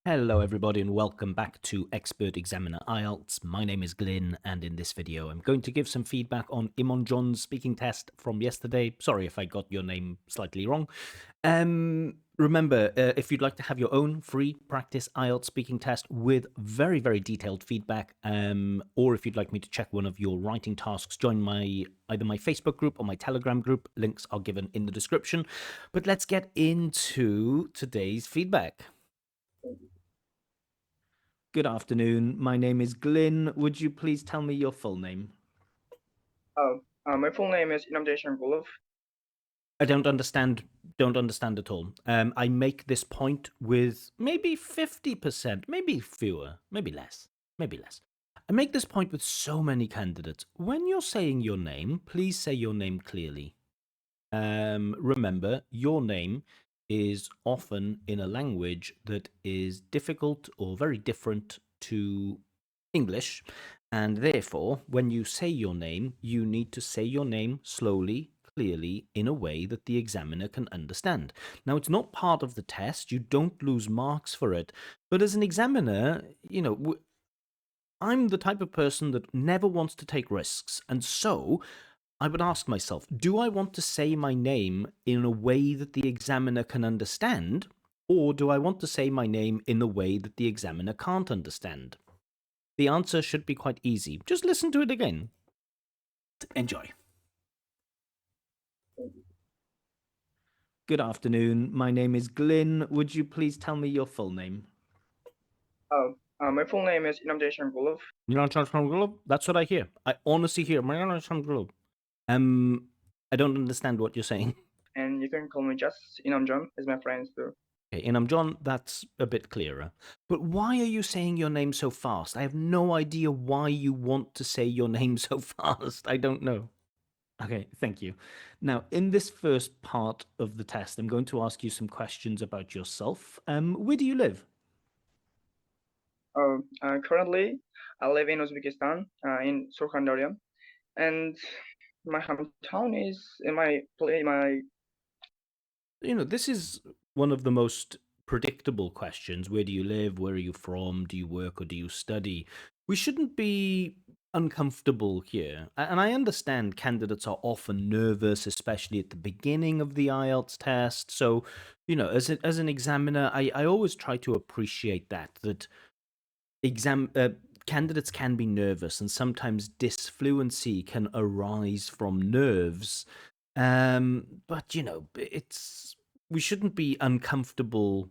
Hello everybody and welcome back to Expert Examiner IELTS. My name is Glyn and in this video I'm going to give some feedback on Inomjon's speaking test from yesterday. Sorry if I got your name slightly wrong. Remember, if you'd like to have your own free practice IELTS speaking test with very, very detailed feedback, or if you'd like me to check one of your writing tasks, join either my Facebook group or my Telegram group. Links are given in the description. But let's get into today's feedback. Good afternoon. My name is Glyn. Would you please tell me your full name? My full name is Inomjon. I don't understand at all. I make this point with maybe 50%, maybe fewer, maybe less. I make this point with so many candidates. When you're saying your name, please say your name clearly. Remember, your name is often in a language that is difficult or very different to English, and therefore, when you say your name, you need to say your name slowly, clearly, in a way that the examiner can understand. Now, it's not part of the test, you don't lose marks for it, but as an examiner, I'm the type of person that never wants to take risks, and so I would ask myself, do I want to say my name in a way that the examiner can understand, or do I want to say my name in a way that the examiner can't understand? The answer should be quite easy. Just listen to it again. Enjoy. Good afternoon. My name is Glyn. Would you please tell me your full name? My full name is Inomjon. That's what I hear. I honestly hear. I don't understand what you're saying. And you can call me just Inomjon, as my friends do. Okay, Inomjon, that's a bit clearer. But why are you saying your name so fast? I have no idea why you want to say your name so fast. I don't know. Okay, thank you. Now, in this first part of the test, I'm going to ask you some questions about yourself. Where do you live? Currently, I live in Uzbekistan, in Surkhandarya, and my hometown is in my This is one of the most predictable questions. Where do you live? Where are you from? Do you work or do you study? We shouldn't be uncomfortable here. And I understand candidates are often nervous, especially at the beginning of the IELTS test. So, as an examiner, I always try to appreciate that candidates can be nervous and sometimes disfluency can arise from nerves. But we shouldn't be uncomfortable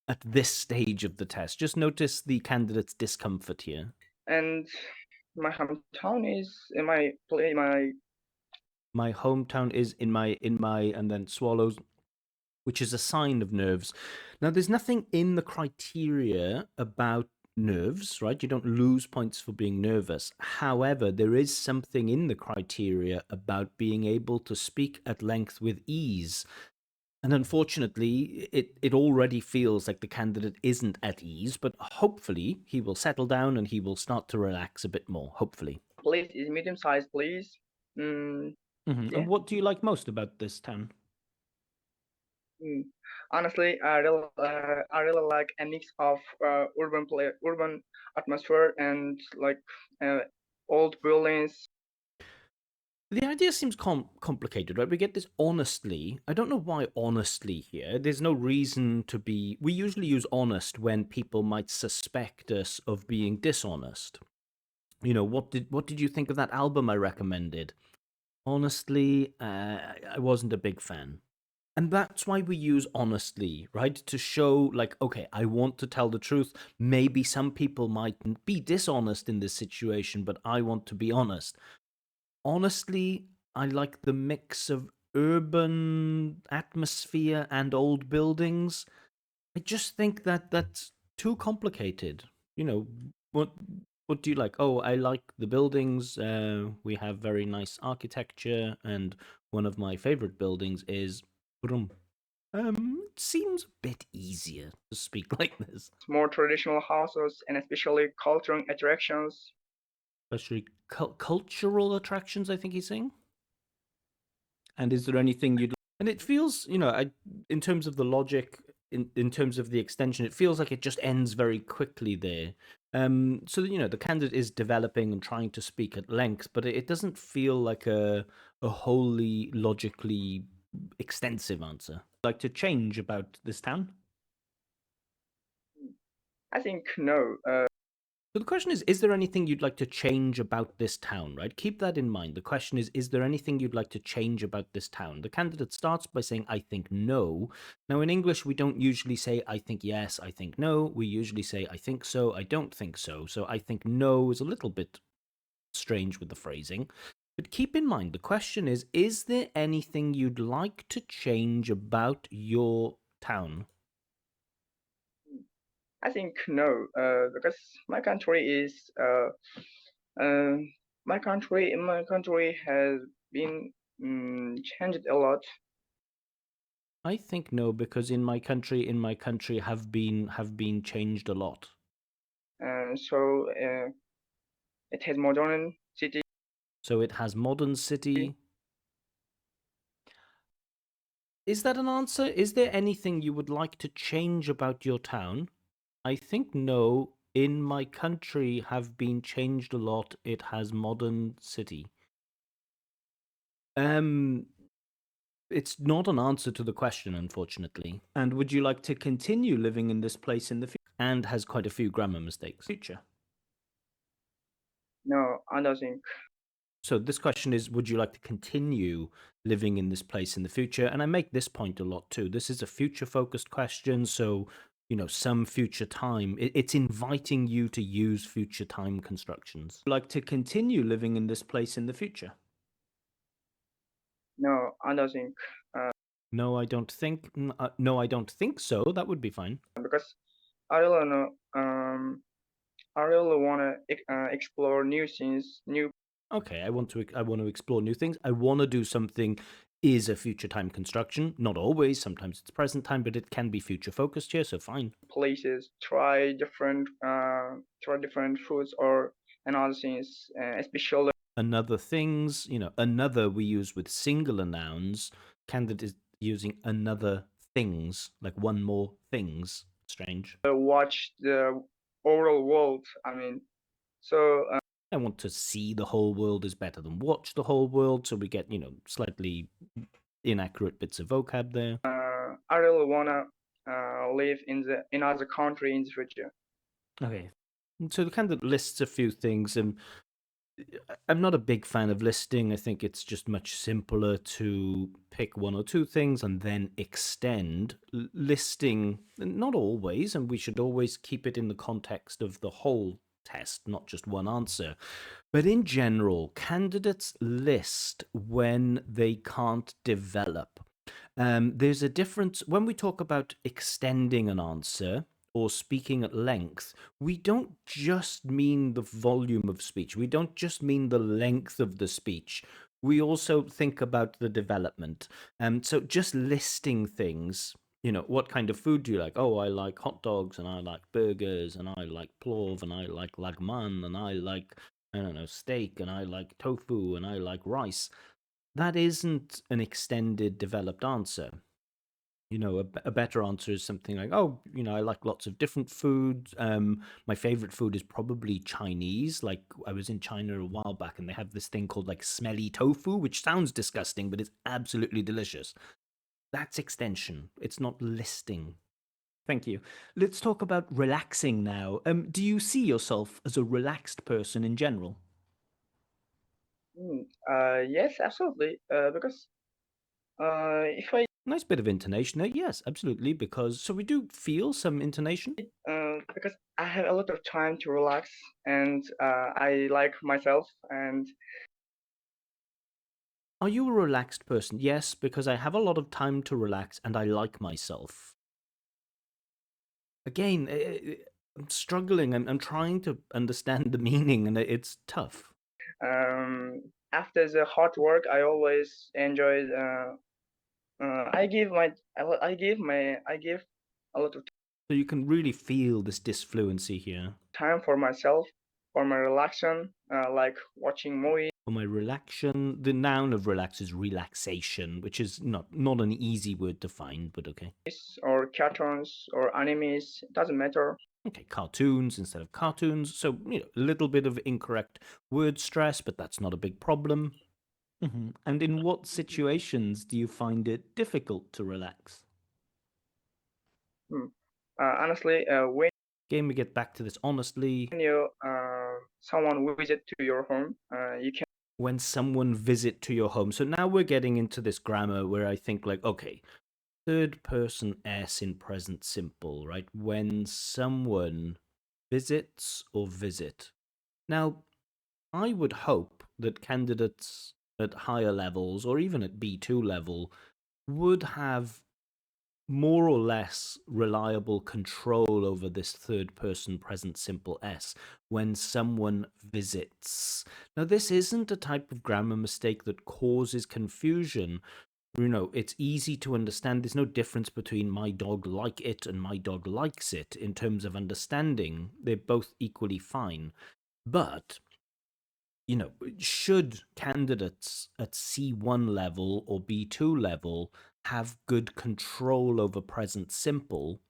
at this stage of the test. Just notice the candidate's discomfort here. And my hometown is in My hometown is in my, and then swallows, which is a sign of nerves. Now, there's nothing in the criteria about nerves, right? You don't lose points for being nervous. However, there is something in the criteria about being able to speak at length with ease. And unfortunately, it already feels like the candidate isn't at ease, but hopefully he will settle down and he will start to relax a bit more, hopefully. place is medium size, please. Yeah. Yeah. And what do you like most about this town? Honestly, I really like a mix of urban atmosphere and old buildings. The idea seems complicated, right? We get this honestly. I don't know why honestly here. There's no reason to be. We usually use honest when people might suspect us of being dishonest. What did you think of that album I recommended? Honestly, I wasn't a big fan. And that's why we use honestly, right? To show, like, okay, I want to tell the truth. Maybe some people might be dishonest in this situation, but I want to be honest. Honestly, I like the mix of urban atmosphere and old buildings. I just think that that's too complicated. What do you like? Oh, I like the buildings. We have very nice architecture, and one of my favorite buildings is it seems a bit easier to speak like this. More traditional houses and especially cultural attractions. Especially cultural attractions, I think he's saying. And is there anything you'd... And it feels, in terms of the logic, in terms of the extension, it feels like it just ends very quickly there. So the candidate is developing and trying to speak at length, but it doesn't feel like a wholly logically extensive answer. Like to change about this town? I think no. So the question is there anything you'd like to change about this town, right? Keep that in mind. The question is there anything you'd like to change about this town? The candidate starts by saying, I think no. Now, in English, we don't usually say, I think yes, I think no. We usually say, I think so, I don't think so. So I think no is a little bit strange with the phrasing. But keep in mind, the question is there anything you'd like to change about your town? I think no, because my country is my country has been changed a lot. I think no, because in my country have been changed a lot. So it has modern city. So it has modern city. Is that an answer? Is there anything you would like to change about your town? I think no. In my country have been changed a lot. It has modern city. It's not an answer to the question, unfortunately. And would you like to continue living in this place in the future? And has quite a few grammar mistakes. Future. No, I don't think. So this question is, would you like to continue living in this place in the future? And I make this point a lot too. This is a future-focused question, so some future time. It's inviting you to use future time constructions. Would you like to continue living in this place in the future? No, I don't think. No, I don't think. No, I don't think so. That would be fine. Because I really know. I really wanna explore new things, new. Okay, I want to explore new things. I want to do something is a future time construction. Not always. Sometimes it's present time, but it can be future focused here. So fine. Places, try different foods or and other things, especially Another things, another we use with singular nouns. Candidate is using another things, like one more things. Strange. watch the overall world. I mean, so I want to see the whole world is better than watch the whole world, so we get, slightly inaccurate bits of vocab there. I really wanna live in another country in the future. Okay. So the candidate lists a few things, and I'm not a big fan of listing. I think it's just much simpler to pick one or two things and then extend. Listing, not always, and we should always keep it in the context of the whole test, not just one answer. But in general, candidates list when they can't develop. There's a difference when we talk about extending an answer or speaking at length. We don't just mean the volume of speech. We don't just mean the length of the speech. We also think about the development. So just listing things, what kind of food do you like? Oh, I like hot dogs, and I like burgers, and I like plov, and I like lagman, and I like, I don't know, steak, and I like tofu, and I like rice. That isn't an extended, developed answer. A better answer is something like, oh, I like lots of different foods. My favorite food is probably Chinese. Like, I was in China a while back, and they have this thing called like smelly tofu, which sounds disgusting, but it's absolutely delicious. That's extension. It's not listing. Thank you. Let's talk about relaxing now. Do you see yourself as a relaxed person in general? Yes, absolutely. Because if I Nice bit of intonation there. Yes, absolutely. Because so we do feel some intonation. because I have a lot of time to relax and I like myself and Are you a relaxed person? Yes, because I have a lot of time to relax and I like myself. Again, I'm struggling. I'm trying to understand the meaning, and it's tough. after the hard work I always enjoy. I give a lot of So you can really feel this disfluency here. time for myself, for my relaxation, like watching movies. For my relaxation, the noun of relax is relaxation, which is not an easy word to find, but okay. Or cartoons or animes, doesn't matter. Okay, cartoons instead of cartoons. So, a little bit of incorrect word stress, but that's not a big problem. And in what situations do you find it difficult to relax? Honestly, when Again, we get back to this honestly. you someone visit to your home, you can When someone visit to your home. So now we're getting into this grammar where I think like, okay, third person S in present simple, right? When someone visits or visit. Now, I would hope that candidates at higher levels or even at B2 level would have more or less reliable control over this third person present simple S when someone visits. Now, this isn't a type of grammar mistake that causes confusion. It's easy to understand. There's no difference between my dog like it and my dog likes it in terms of understanding. They're both equally fine. But should candidates at C1 level or B2 level have good control over present simple?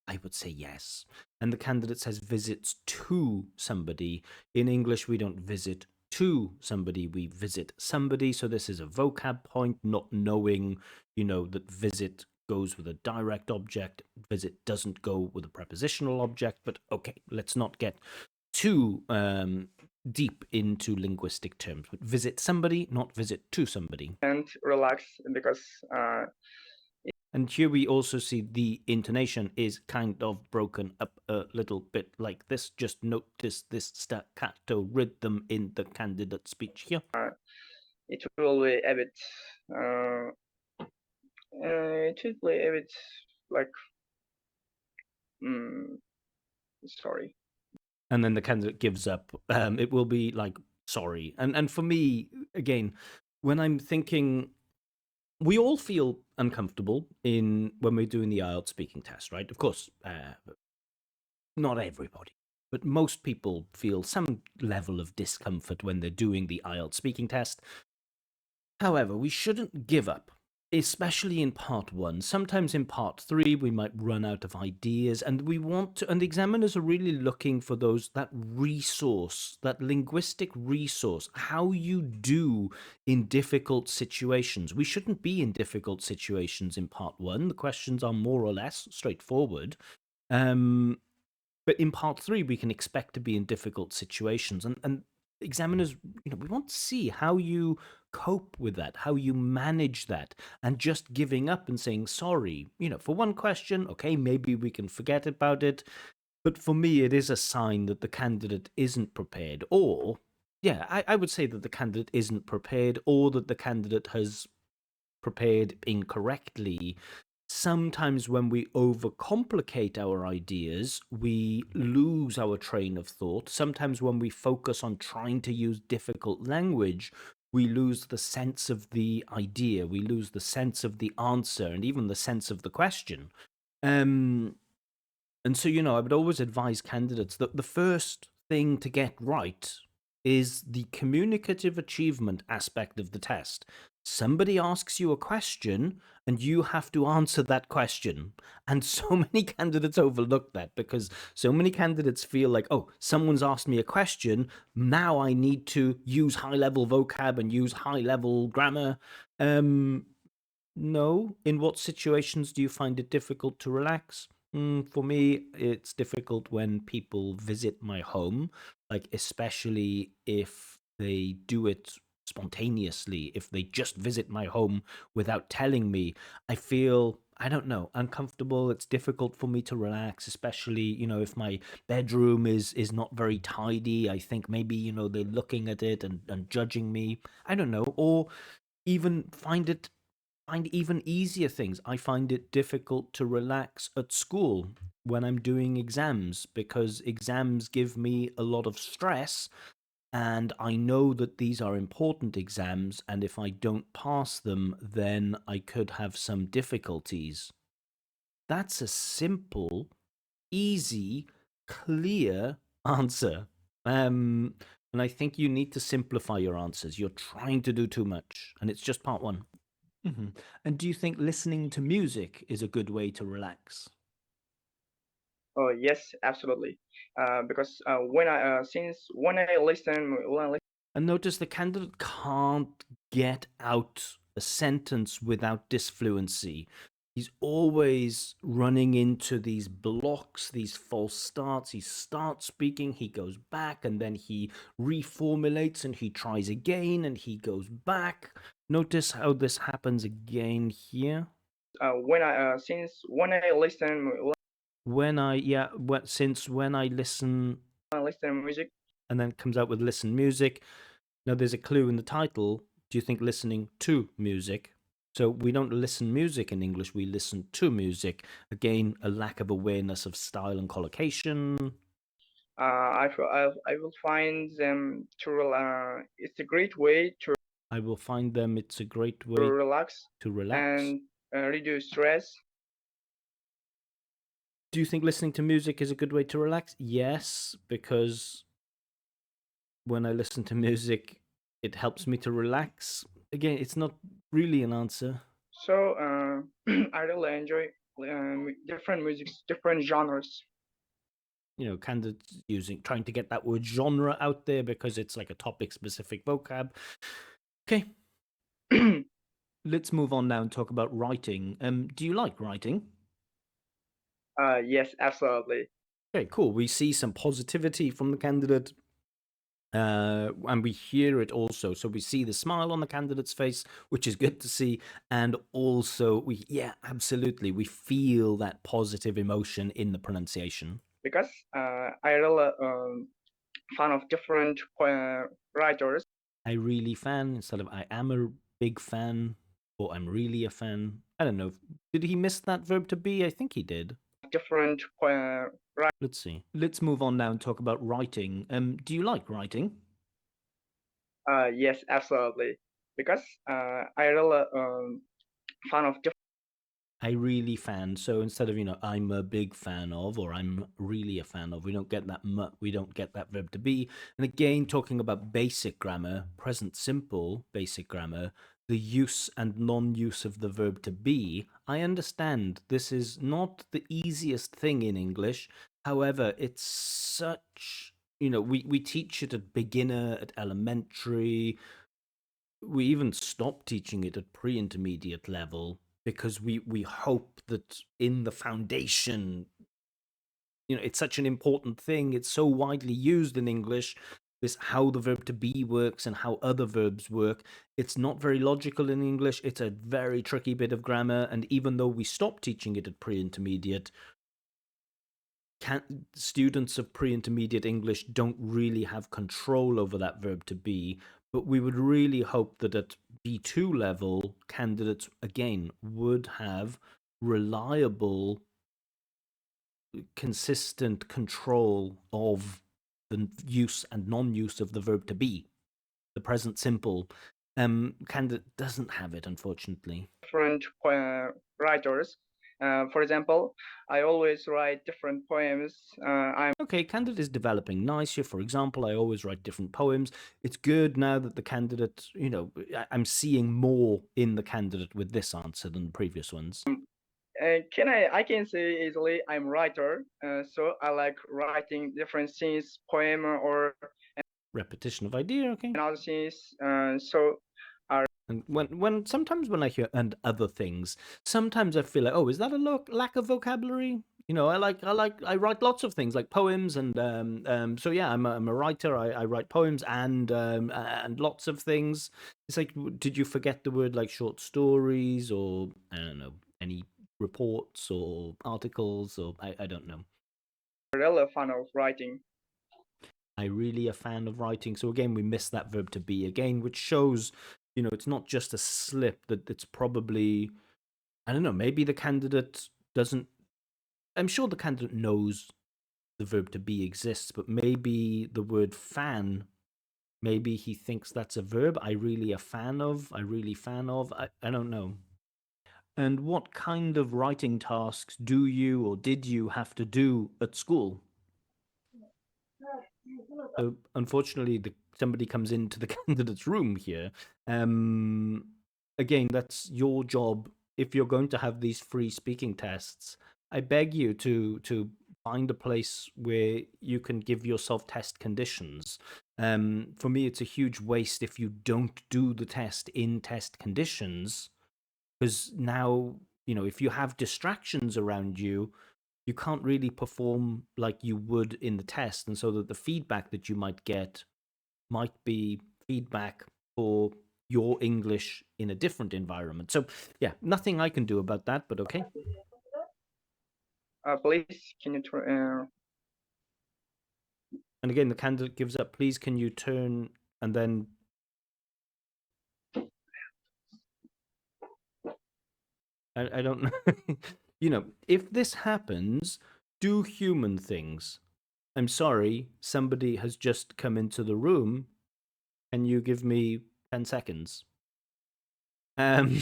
I would say yes. And the candidate says visits to somebody. In English, we don't visit to somebody, we visit somebody. So this is a vocab point, not knowing, that visit goes with a direct object, visit doesn't go with a prepositional object. But okay, let's not get too deep into linguistic terms. But visit somebody, not visit to somebody. and relax because And here we also see the intonation is kind of broken up a little bit like this. Just notice this staccato rhythm in the candidate speech here. it will be a bit it will be a bit like sorry. And then the candidate gives up. It will be like sorry. And for me, again, when I'm thinking, we all feel uncomfortable when we're doing the IELTS speaking test, right? Of course, not everybody, but most people feel some level of discomfort when they're doing the IELTS speaking test. However, we shouldn't give up, especially in part one. Sometimes in part three, we might run out of ideas, and and the examiners are really looking for that resource, that linguistic resource, how you do in difficult situations. We shouldn't be in difficult situations in part one. The questions are more or less straightforward. But in part three, we can expect to be in difficult situations. And examiners, we want to see how you cope with that, how you manage that, and just giving up and saying sorry. For one question, okay, maybe we can forget about it. But for me, it is a sign that the candidate isn't prepared. Or, yeah, I would say that the candidate isn't prepared, or that the candidate has prepared incorrectly. Sometimes when we overcomplicate our ideas, we lose our train of thought. Sometimes when we focus on trying to use difficult language, we lose the sense of the idea, we lose the sense of the answer, and even the sense of the question. And so, I would always advise candidates that the first thing to get right is the communicative achievement aspect of the test. Somebody asks you a question and you have to answer that question. And so many candidates overlook that because so many candidates feel like, oh, someone's asked me a question. Now I need to use high level vocab and use high level grammar. No. In what situations do you find it difficult to relax? For me, it's difficult when people visit my home, like especially if they do it spontaneously, if they just visit my home without telling me. I feel, I don't know, uncomfortable. It's difficult for me to relax, especially, if my bedroom is not very tidy. I think maybe, they're looking at it and judging me. I don't know. Or even find even easier things. I find it difficult to relax at school when I'm doing exams because exams give me a lot of stress, and I know that these are important exams, and if I don't pass them, then I could have some difficulties. That's a simple, easy, clear answer. And I think you need to simplify your answers. You're trying to do too much, and it's just part one. And do you think listening to music is a good way to relax? Oh yes, absolutely. Because when I listen. And notice the candidate can't get out a sentence without disfluency. He's always running into these blocks, these false starts. He starts speaking, he goes back, and then he reformulates and he tries again and he goes back. Notice how this happens again here. Since when I listen Since when I listen music. and then it comes out with listen music. Now there's a clue in the title. Do you think listening to music? So we don't listen music in English, we listen to music. Again, a lack of awareness of style and collocation. I will find them it's a great way to I will find them. It's a great way relax to relax. and reduce stress. Do you think listening to music is a good way to relax? Yes, because when I listen to music, it helps me to relax. Again, it's not really an answer. So I really enjoy different musics, different genres. Candidates trying to get that word genre out there because it's like a topic specific vocab. Okay. Let's move on now and talk about writing. Do you like writing? Yes, absolutely. Okay, cool. We see some positivity from the candidate. And we hear it also. So we see the smile on the candidate's face, which is good to see. And also, absolutely, we feel that positive emotion in the pronunciation. Because I really fan of different writers. I really fan instead of I am a big fan or I'm really a fan. I don't know. Did he miss that verb to be? I think he did. Different Let's see. Let's move on now and talk about writing. Do you like writing? Yes, absolutely. Because I really fan of different. I really fan. So instead of I'm a big fan of or I'm really a fan of, we don't get that we don't get that verb to be. And again, talking about basic grammar, present simple basic grammar, the use and non-use of the verb to be. I understand this is not the easiest thing in English. However, it's such we teach it at beginner, at elementary. We even stop teaching it at pre-intermediate level because we hope that in the foundation, it's such an important thing. It's so widely used in English, this how the verb to be works and how other verbs work. It's not very logical in English. It's a very tricky bit of grammar. And even though we stop teaching it at pre-intermediate, students of pre-intermediate English don't really have control over that verb to be. But we would really hope that at B2 level, candidates, again, would have reliable, consistent control of the use and non-use of the verb to be, the present simple. Candidate doesn't have it, unfortunately. Different writers. For example, I always write different poems. Okay, candidate is developing nicer. For example, I always write different poems. It's good now that the candidate, I'm seeing more in the candidate with this answer than the previous ones. I can say easily I'm writer. So I like writing different scenes, poem or Repetition of idea, okay. other scenes. And sometimes when I hear and other things, sometimes I feel like, oh, is that a lack of vocabulary? I write lots of things like poems and so yeah, I'm a writer. I write poems and lots of things. It's like, did you forget the word like short stories or I don't know, any reports or articles or I don't know. Really a fan of writing. I really a fan of writing. So again, we miss that verb to be again, which shows, it's not just a slip, that it's probably, I don't know, maybe the candidate doesn't, I'm sure the candidate knows the verb to be exists, but maybe the word fan, maybe he thinks that's a verb. I really a fan of, I really fan of, I don't know. And what kind of writing tasks do you or did you have to do at school? So unfortunately, somebody comes into the candidate's room here. Again, that's your job. If you're going to have these free speaking tests, I beg you to find a place where you can give yourself test conditions. For me, it's a huge waste if you don't do the test in test conditions, because now, if you have distractions around you, you can't really perform like you would in the test, and so that the feedback that you might get might be feedback for your English in a different environment. So yeah, nothing I can do about that, but okay. Please, can you And again, the candidate gives up. Please, can you turn, and then I don't know. If this happens, do human things. I'm sorry, somebody has just come into the room. Can you give me 10 seconds? Do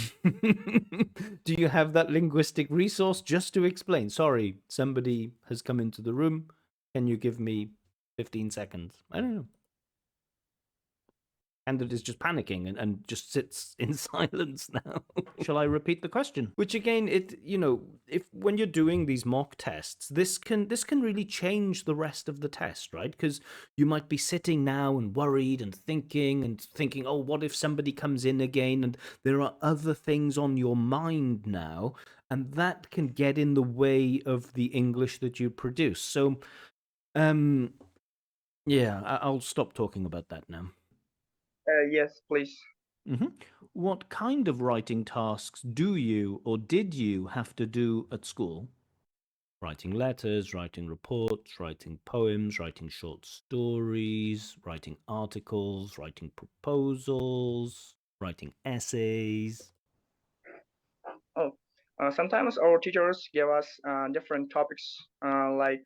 you have that linguistic resource just to explain? Sorry, somebody has come into the room. Can you give me 15 seconds? I don't know. Candidate is just panicking and just sits in silence now. Shall I repeat the question? Which again, if when you're doing these mock tests, this can really change the rest of the test, right? Because you might be sitting now and worried and thinking, oh, what if somebody comes in again? And there are other things on your mind now, and that can get in the way of the English that you produce. So, yeah, I'll stop talking about that now. yes, please. What kind of writing tasks do you or did you have to do at school? Writing letters, writing reports, writing poems, writing short stories, writing articles, writing proposals, writing essays. Oh, sometimes our teachers give us different topics like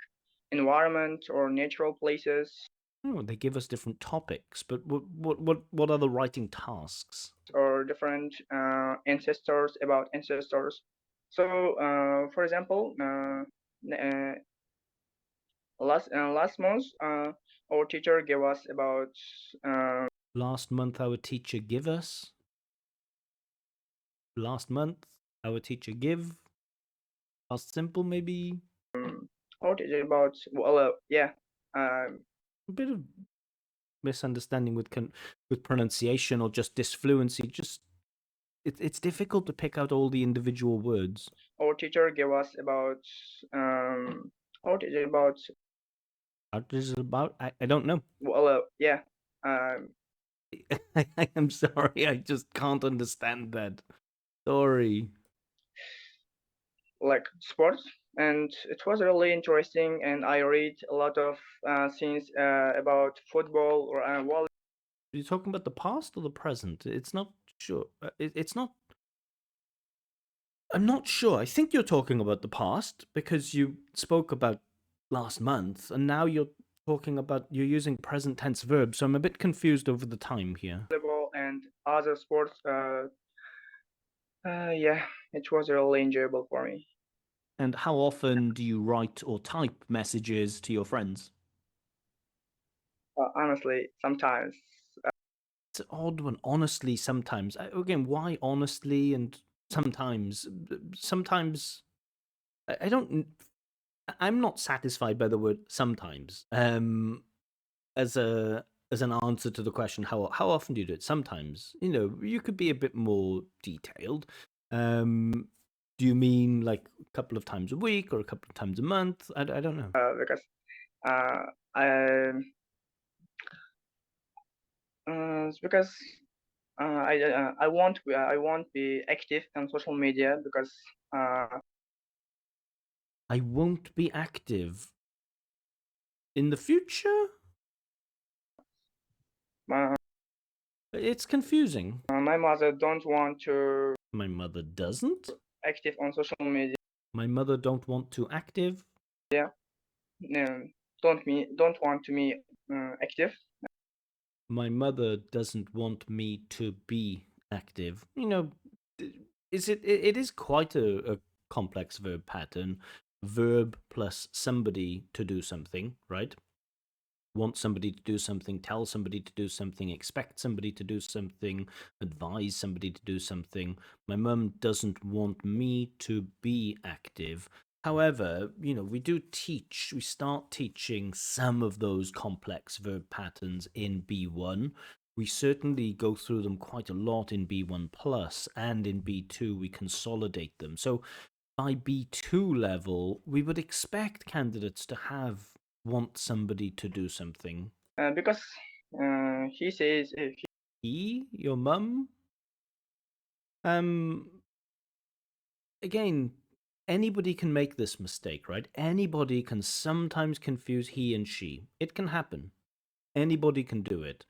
environment or natural places Oh, they give us different topics, but what are the writing tasks? or different ancestors about ancestors. So, for example, last month, our teacher gave us about Last month, our teacher give us. Last month, our teacher give. Past simple, maybe. our teacher about yeah. A bit of misunderstanding with pronunciation or just disfluency. Just it's difficult to pick out all the individual words. Our teacher gave us about our teacher about What is it about? I don't know. yeah. I am sorry, I just can't understand that. Sorry. Like sports, and it was really interesting, and I read a lot of things about football or Are you talking about the past or the present? It's not sure. It's not. I'm not sure. I think you're talking about the past because you spoke about last month, and now you're using present tense verbs. So I'm a bit confused over the time here. volleyball and other sports. Yeah, it was really enjoyable for me. And how often do you write or type messages to your friends? Honestly, sometimes. It's an odd one. Honestly, sometimes. Again, why honestly and sometimes? Sometimes I don't. I'm not satisfied by the word sometimes. As an answer to the question, how often do you do it? Sometimes. You could be a bit more detailed. Do you mean like a couple of times a week or a couple of times a month? I don't know. Because I because I won't be active on social media because I won't be active in the future. my It's confusing. my mother don't want to My mother doesn't. active on social media. My mother don't want to active. Don't want to me active. My mother doesn't want me to be active. It is quite a complex verb pattern. Verb plus somebody to do something, right? want somebody to do something, tell somebody to do something, expect somebody to do something, advise somebody to do something. My mum doesn't want me to be active. However, we start teaching some of those complex verb patterns in B1. We certainly go through them quite a lot in B1 plus, and in B2 we consolidate them. So by B2 level, we would expect candidates to want somebody to do something. Because he says Your mum? Again, anybody can make this mistake, right? Anybody can sometimes confuse he and she. It can happen. Anybody can do it.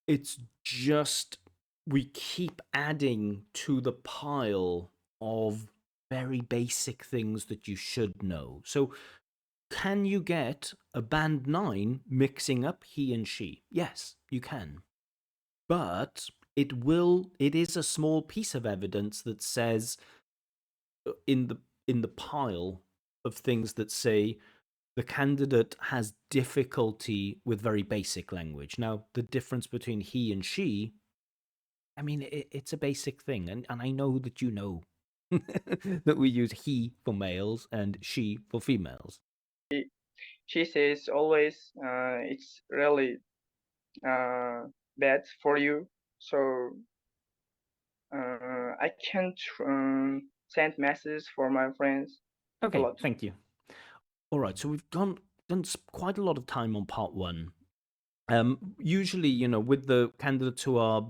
It's just we keep adding to the pile of very basic things that you should know. So can you get a band 9 mixing up he and she? Yes, you can. But it is a small piece of evidence that says in the pile of things that say the candidate has difficulty with very basic language. Now, the difference between he and she, I mean, it's a basic thing. And I know that you know that we use he for males and she for females. she says always it's really bad for you. So I can't send messages for my friends a Okay, lot. thank you. All right, so we've done quite a lot of time on part 1. Usually, with the candidates who are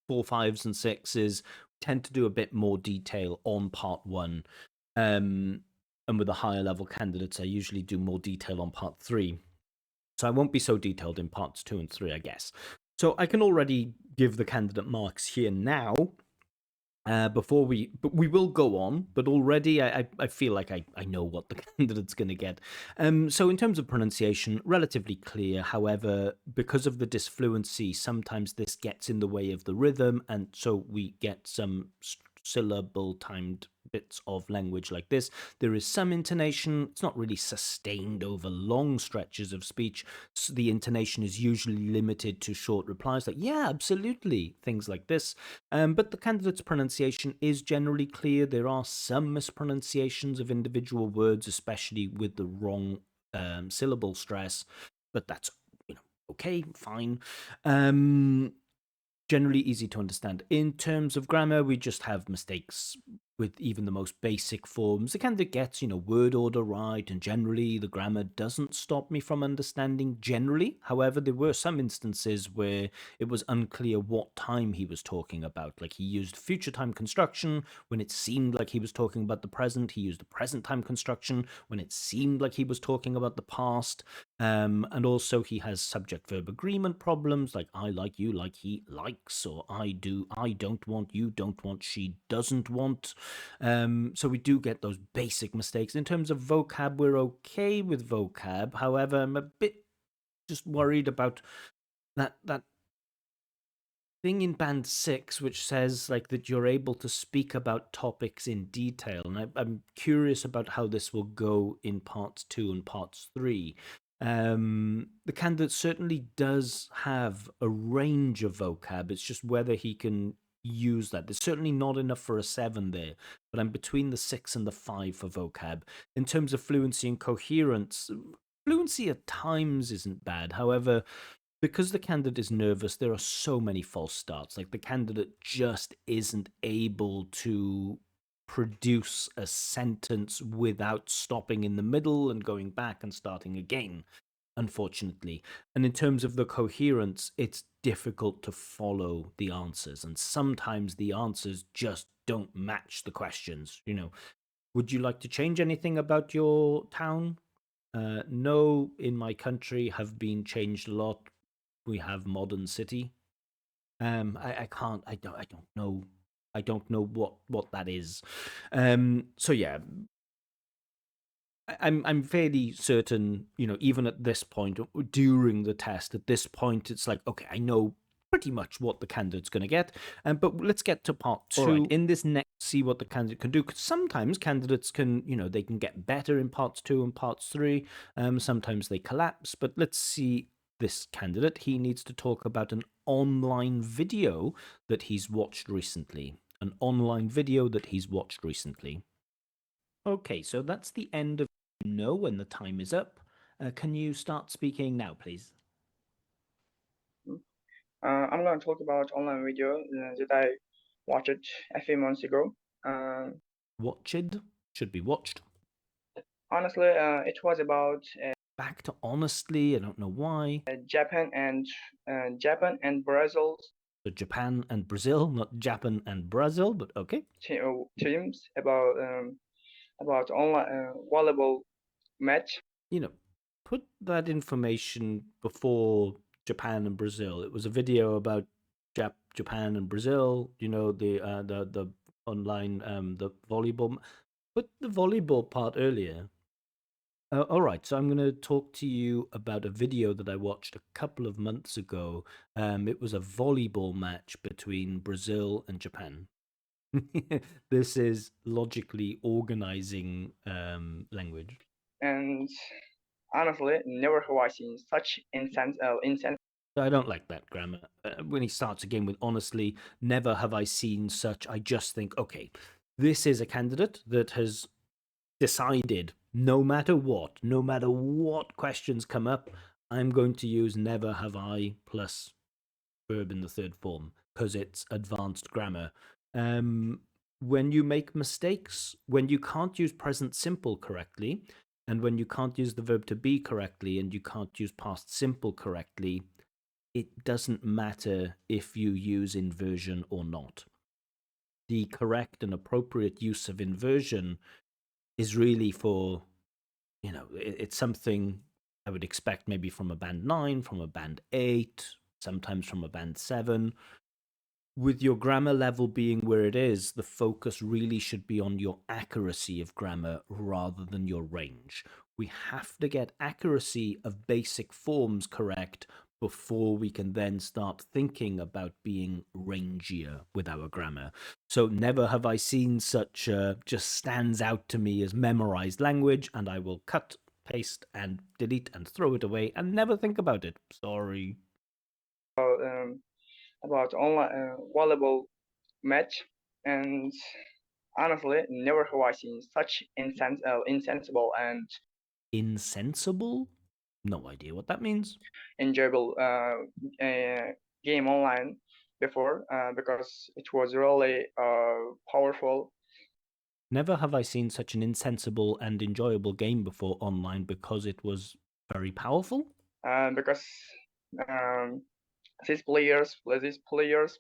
4, 5s, and 6s, tend to do a bit more detail on part 1. And with the higher level candidates, I usually do more detail on part 3. So I won't be so detailed in parts 2 and 3, I guess. So I can already give the candidate marks here now. But we will go on, but already I feel like I know what the candidate's going to get. So in terms of pronunciation, relatively clear. However, because of the disfluency, sometimes this gets in the way of the rhythm, and so we get some syllable timed bits of language like this. There is some intonation. It's not really sustained over long stretches of speech. So the intonation is usually limited to short replies like, yeah, absolutely, things like this. But the candidate's pronunciation is generally clear. There are some mispronunciations of individual words, especially with the wrong syllable stress, but that's okay, fine. Generally easy to understand. In terms of grammar, we just have mistakes with even the most basic forms. The candidate gets, word order right, and generally the grammar doesn't stop me from understanding generally. However, there were some instances where it was unclear what time he was talking about. Like he used future time construction when it seemed like he was talking about the present. He used the present time construction when it seemed like he was talking about the past. And also he has subject-verb agreement problems, like I like, you like, he likes, or I do, I don't want, you don't want, she doesn't want. So we do get those basic mistakes. In terms of vocab, we're okay with vocab. However, I'm a bit just worried about that thing in band 6 which says like that you're able to speak about topics in detail, and I'm curious about how this will go in parts 2 and parts 3. The candidate certainly does have a range of vocab. It's just whether he can use that. There's certainly not enough for a 7 there, but I'm between the 6 and the 5 for vocab. In terms of fluency and coherence, fluency at times isn't bad. However, because the candidate is nervous, there are so many false starts. Like the candidate just isn't able to produce a sentence without stopping in the middle and going back and starting again, unfortunately. And in terms of the coherence, it's difficult to follow the answers. And sometimes the answers just don't match the questions. Would you like to change anything about your town? No, in my country have been changed a lot. We have modern city. I can't. I don't know. I don't know what that is. So yeah, I'm fairly certain. Even at this point during the test, at this point, it's like, okay, I know pretty much what the candidate's going to get. But let's get to part 2. All right, in this next see what the candidate can do. 'Cause sometimes candidates can, they can get better in parts 2 and parts 3. Sometimes they collapse, but let's see this candidate. He needs to talk about an online video that he's watched recently. An online video that he's watched recently. Okay, so that's the end of no when the time is up. Can you start speaking now, please? I'm going to talk about online video that I watched a few months ago. Watched should be watched. Honestly, it was about Back to honestly, I don't know why. Japan and Brazil So Japan and Brazil, not Japan and Brazil, but okay. teams about online volleyball match. Put that information before Japan and Brazil. It was a video about Japan and Brazil. The online the volleyball. Put the volleyball part earlier. All right, so I'm going to talk to you about a video that I watched a couple of months ago. It was a volleyball match between Brazil and Japan. This is logically organizing language. And honestly, never have I seen such insense. I don't like that grammar. When he starts again with honestly, never have I seen such. I just think, okay, this is a candidate that has decided no matter what questions come up, I'm going to use never have I plus verb in the third form because it's advanced grammar. When you make mistakes, when you can't use present simple correctly, and when you can't use the verb to be correctly, and you can't use past simple correctly, it doesn't matter if you use inversion or not. The correct and appropriate use of inversion is really for, it's something I would expect maybe from a band 9, from a band 8, sometimes from a band 7. With your grammar level being where it is, the focus really should be on your accuracy of grammar rather than your range. We have to get accuracy of basic forms correct before we can then start thinking about being rangier with our grammar. So never have I seen such just stands out to me as memorized language, and I will cut, paste, and delete and throw it away and never think about it. Sorry. About online volleyball match, and honestly, never have I seen such insensible and Insensible? No idea what that means. enjoyable game online before, because it was really powerful. Never have I seen such an insensible and enjoyable game before online because it was very powerful. Because these players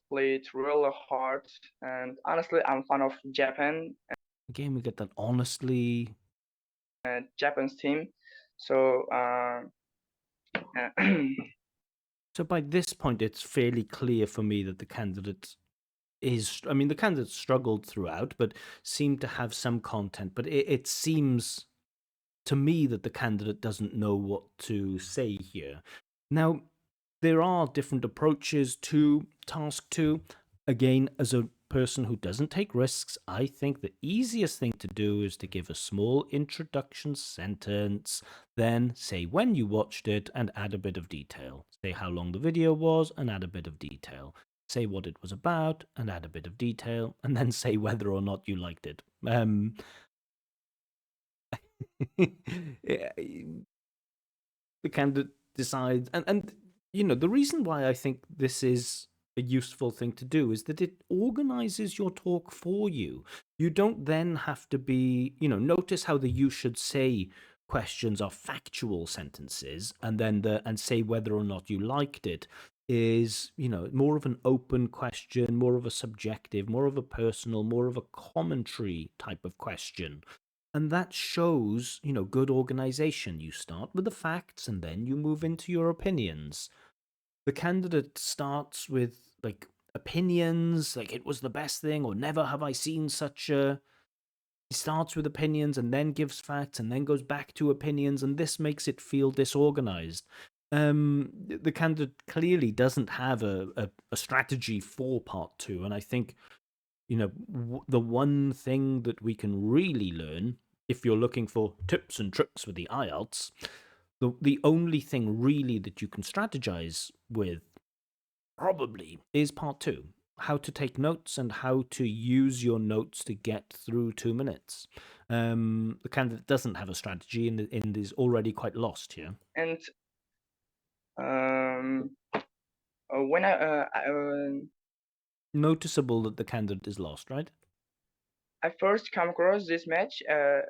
played really hard, and honestly, I'm fan of Japan. Again, we get that honestly. Japan's team, so So by this point, it's fairly clear for me that the candidate the candidate struggled throughout, but seemed to have some content. But it seems to me that the candidate doesn't know what to say here. Now, there are different approaches to task 2. Again, as a person who doesn't take risks, I think the easiest thing to do is to give a small introduction sentence, then say when you watched it and add a bit of detail. Say how long the video was and add a bit of detail. Say what it was about and add a bit of detail, and then say whether or not you liked it. The candidate decides, and the reason why I think this is a useful thing to do is that it organizes your talk for you. You don't then have to be, notice how the you should say questions are factual sentences, and then and say whether or not you liked it is, more of an open question, more of a subjective, more of a personal, more of a commentary type of question. And that shows, good organization. You start with the facts and then you move into your opinions. The candidate starts with opinions, like it was the best thing, or never have I seen such a. He starts with opinions and then gives facts and then goes back to opinions, and this makes it feel disorganized. The candidate clearly doesn't have a strategy for part 2, and I think the one thing that we can really learn if you're looking for tips and tricks for the IELTS, the only thing really that you can strategize with probably is part 2, how to take notes and how to use your notes to get through 2 minutes. The candidate doesn't have a strategy and is already quite lost here. And when Noticeable that the candidate is lost, right? I first come across this match a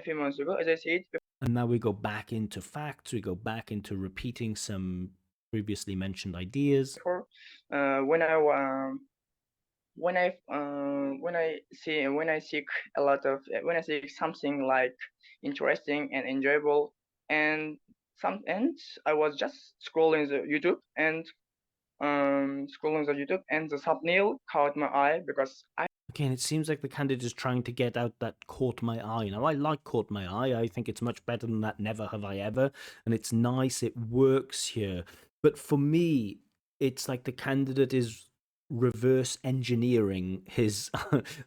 few months ago, as I said And now we go back into facts, we go back into repeating some previously mentioned ideas. before, when I seek a lot of when I seek something like interesting and enjoyable, and I was just scrolling the YouTube and the thumbnail caught my eye because Again, it seems like the candidate is trying to get out that caught my eye. Now, I like caught my eye. I think it's much better than that never have I ever. And it's nice. It works here. But for me, it's like the candidate is reverse engineering his,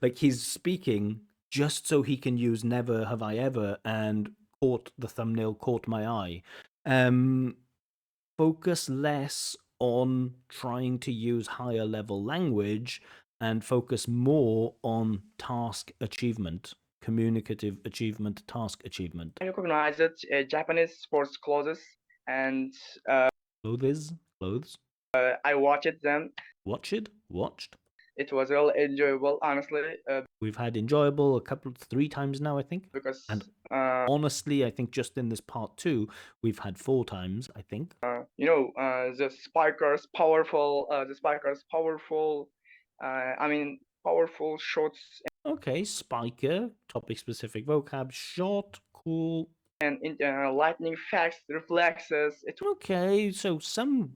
like he's speaking just so he can use never have I ever and the thumbnail caught my eye. Focus less on trying to use higher level language and focus more on task achievement, communicative achievement, task achievement. I recognized Japanese sports clothes, and Clothes. I watched them. Watched. It was really enjoyable, honestly. We've had enjoyable 3 times now, I think. Because And honestly, I think just in this part 2, we've had 4 times, I think. The spiker's powerful. Powerful shots. Okay, spiker, topic specific vocab, short, cool. And lightning fast reflexes. Okay, so some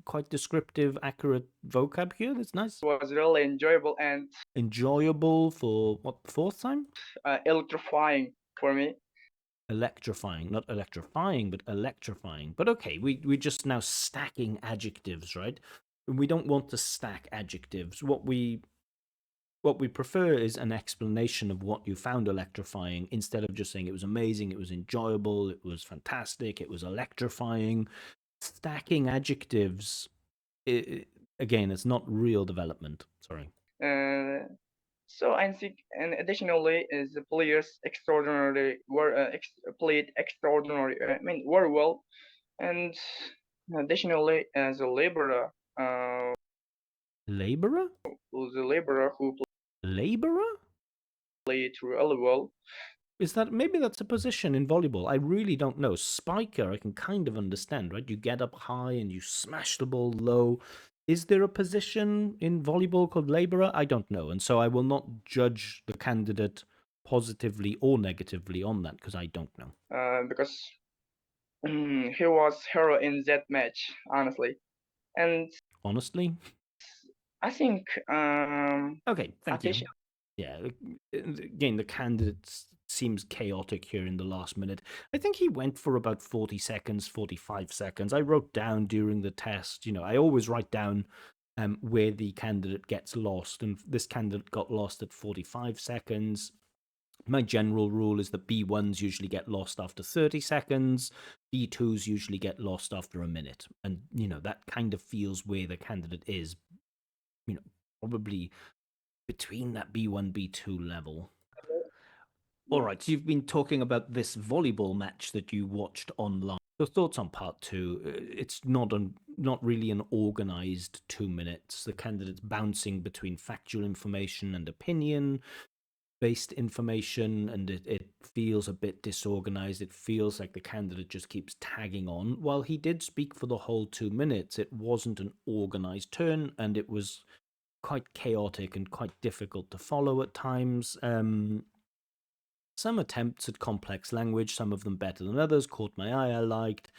quite descriptive, accurate vocab here. That's nice. Was really enjoyable and enjoyable for what, 4th time? Electrifying for me. Electrifying, not electrifying, but electrifying. But okay, we're just now stacking adjectives, right? And we don't want to stack adjectives. What we prefer is an explanation of what you found electrifying instead of just saying it was amazing, it was enjoyable, it was fantastic, it was electrifying. Stacking adjectives, again, it's not real development. Sorry. And additionally, the players played extraordinary. Very well. And additionally, the laborer. The laborer who played really well. Is that maybe that's a position in volleyball? I really don't know. Spiker, I can kind of understand, right? You get up high and you smash the ball low. Is there a position in volleyball called laborer? I don't know. And so I will not judge the candidate positively or negatively on that because I don't know. Because he was hero in that match, honestly. And honestly, I think okay, thank you. Yeah, again, the candidate seems chaotic here in the last minute. I think he went for about 40 seconds, 45 seconds. I wrote down during the test, I always write down where the candidate gets lost, and this candidate got lost at 45 seconds. My general rule is that B1s usually get lost after 30 seconds, B2s usually get lost after a minute. And, that kind of feels where the candidate is, probably between that B1, B2 level. All right, so you've been talking about this volleyball match that you watched online. Your thoughts on part 2? It's not really an organized 2 minutes. The candidate's bouncing between factual information and opinion-based information, and it feels a bit disorganized. It feels like the candidate just keeps tagging on. While he did speak for the whole 2 minutes, it wasn't an organized turn, and it was quite chaotic and quite difficult to follow at times. Some attempts at complex language, some of them better than others, caught my eye, I liked.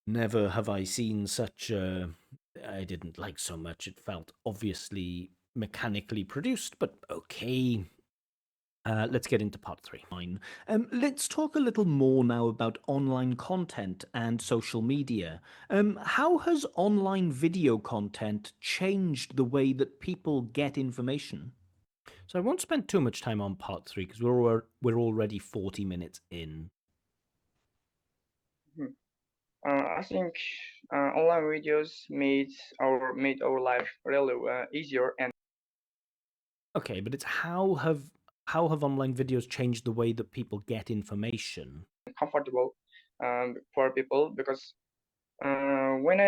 Never have I seen such I didn't like so much. It felt obviously mechanically produced, but okay. Let's get into part 3. Fine. Let's talk a little more now about online content and social media. How has online video content changed the way that people get information? So I won't spend too much time on part 3 because we're already 40 minutes in. Mhm. I think online videos made our life really easier and Okay, but it's how have online videos changed the way that people get information? comfortable for people because when when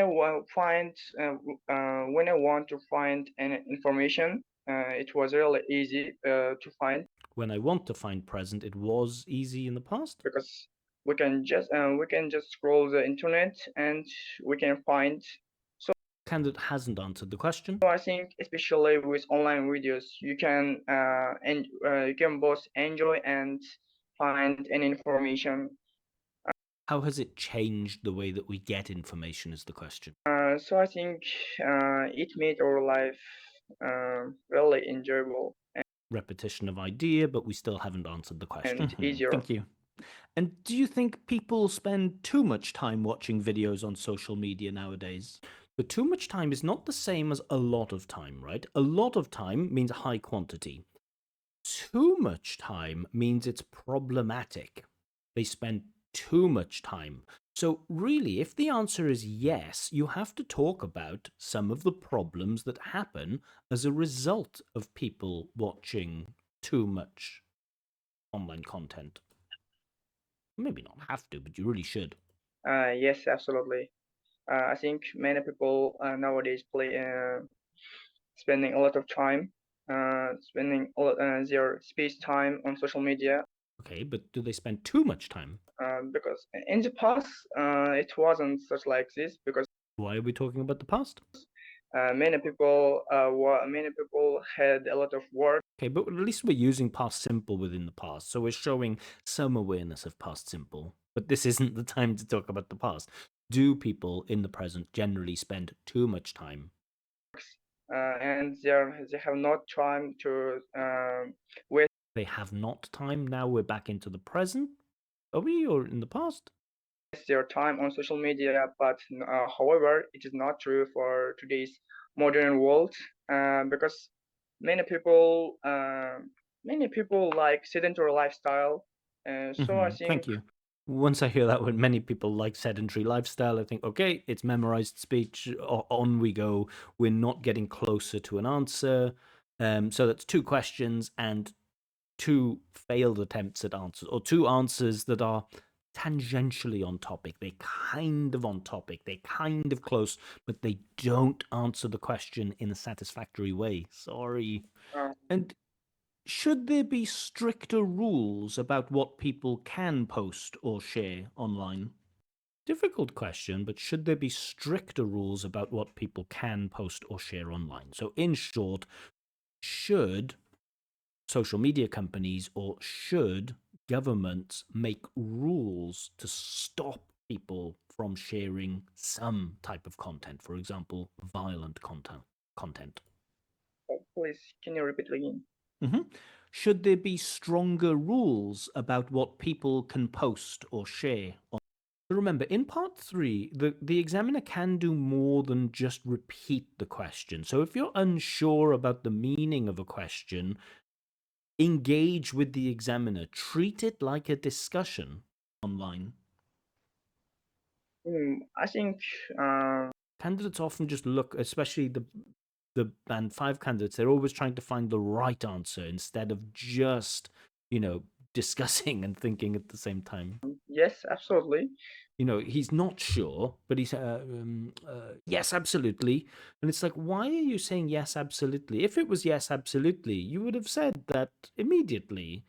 I want to find any information, it was really easy to find When I want to find present, it was easy in the past. because we can just scroll the internet and we can find. Candidate hasn't answered the question. So I think especially with online videos, you can you can both enjoy and find any information. How has it changed the way that we get information is the question. So I think it made our life really enjoyable Repetition of idea, but we still haven't answered the question. and easier. Thank you. And do you think people spend too much time watching videos on social media nowadays? But too much time is not the same as a lot of time, right? A lot of time means high quantity. Too much time means it's problematic. They spend too much time. So really, if the answer is yes, you have to talk about some of the problems that happen as a result of people watching too much online content. Maybe not have to, but you really should. Yes, absolutely. I think many people nowadays spending a lot of time, spending their space time on social media. Okay, but do they spend too much time? Because in the past, it wasn't such like this because Why are we talking about the past? many people had a lot of work. Okay, but at least we're using past simple within the past, so we're showing some awareness of past simple. But this isn't the time to talk about the past. Do people in the present generally spend too much time? And they have not time to waste They have not time. Now we're back into the present. Are we, or in the past? their time on social media. But however, it is not true for today's modern world because many people like sedentary lifestyle. So I think Thank you. Once I hear that when many people like sedentary lifestyle, I think, okay, it's memorized speech. On we go. We're not getting closer to an answer. So that's 2 questions and 2 failed attempts at answers, or 2 answers that are tangentially on topic. They're kind of on topic. They're kind of close, but they don't answer the question in a satisfactory way. Sorry. And should there be stricter rules about what people can post or share online? Difficult question, but should there be stricter rules about what people can post or share online? So, in short, should social media companies or should governments make rules to stop people from sharing some type of content, for example, violent content? please can you repeat again? Should there be stronger rules about what people can post or share? Remember, in part 3, the examiner can do more than just repeat the question. So if you're unsure about the meaning of a question, engage with the examiner. Treat it like a discussion Online. I think candidates often just look, especially the band 5 candidates, they're always trying to find the right answer instead of just, discussing and thinking at the same time. yes, absolutely. He's not sure, but he's yes, absolutely. And it's like, why are you saying yes, absolutely? If it was yes, absolutely, you would have said that immediately.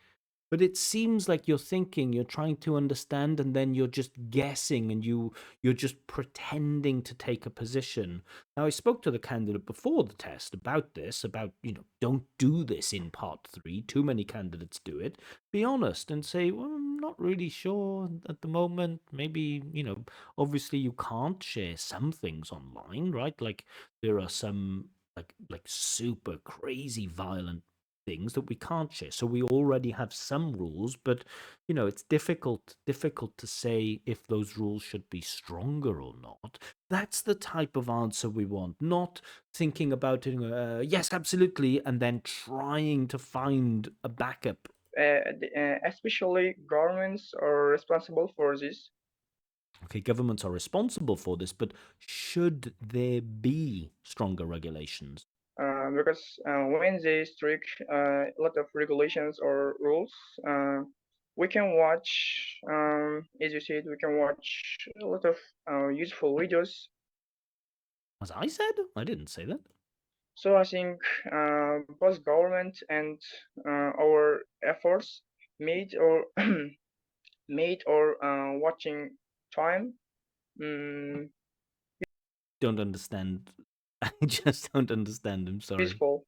But it seems like you're thinking, you're trying to understand, and then you're just guessing and you're just pretending to take a position. Now, I spoke to the candidate before the test about this, about, don't do this in part 3. Too many candidates do it. Be honest and say, well, I'm not really sure at the moment. Maybe, obviously you can't share some things online, right? Like there are some like super crazy violent things that we can't share. So we already have some rules, but it's difficult to say if those rules should be stronger or not. That's the type of answer we want, not thinking about it, yes, absolutely, and then trying to find a backup. Especially governments are responsible for this. Okay, governments are responsible for this, but should there be stronger regulations? Because when they strict a lot of regulations or rules, we can watch, as you said, we can watch a lot of useful videos. As I said, I didn't say that. So I think both government and our efforts made or made or watching time. Don't understand. I just don't understand. I'm sorry. Useful.